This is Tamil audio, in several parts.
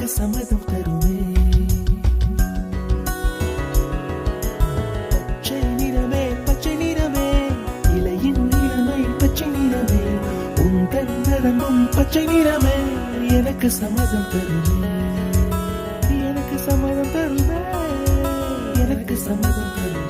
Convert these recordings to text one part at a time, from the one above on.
எனக்கு சம்மதம் தருமே. பச்சை நிறமே பச்சை நிறமே, இலையின் நிறமை பச்சை நிறமே, உந்தன் நரம்பும் பச்சை நிறமே, எனக்கு சம்மதம் தருமே, எனக்கு சம்மதம் தருமே, எனக்கு சம்மதம் தருமே.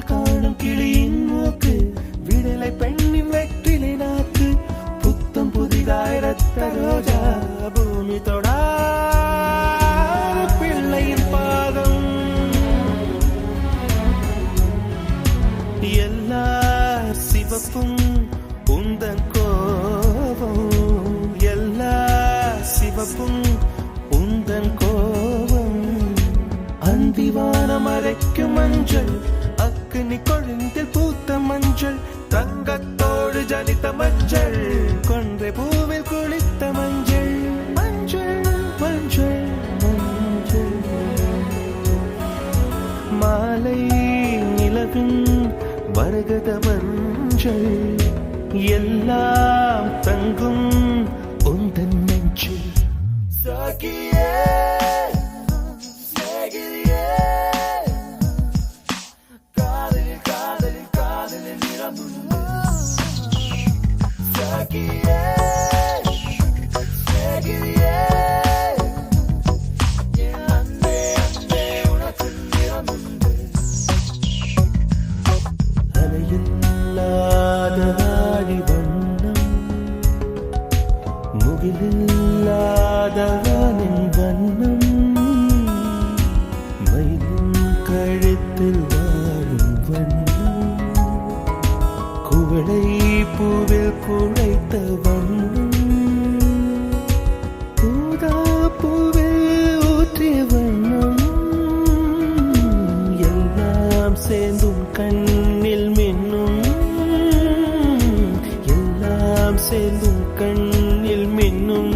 காணும் கிளியின் மூக்கு, விடலை பெண்ணின் வெற்றிலை நாக்கு, புத்தம் புதிதாய் ரத்த ரோஜா, பூமி தொடா பிள்ளையின் பாதம், எல்லா சிவப்பும் உந்தன் கோபம், எல்லா சிவப்பும் உந்தன் கோபம், அந்திவானம் அரைக்கும் மஞ்சள், அக்னி கொழுந்தில் பூத்த மஞ்சள், தங்கத்தோடு ஜலித்த மஞ்சள், கொன்றை பூவில் குளித்த மஞ்சள், மஞ்சள் மஞ்சள் மஞ்சள், மாலை நிலவின் மரகத மஞ்சள், எல்லாம் தங்கும் உந்தன் நெஞ்சில். சகியே சகியே, அலையில்லாத ஆடி வண்ணம், முகிலில்லாத வானின் வண்ணம், மயிலின் கழுத்தில் வாழும் வண்ணம், குவளை பூவில் குழைத்த வண்ணம், ஊதா பூவில் ஊற்றிய வண்ணம், எல்லாம் சேர்ந்தும் கண்ணில் மின்னும், எல்லாம் சேர்ந்தும் கண்ணில் மின்னும்.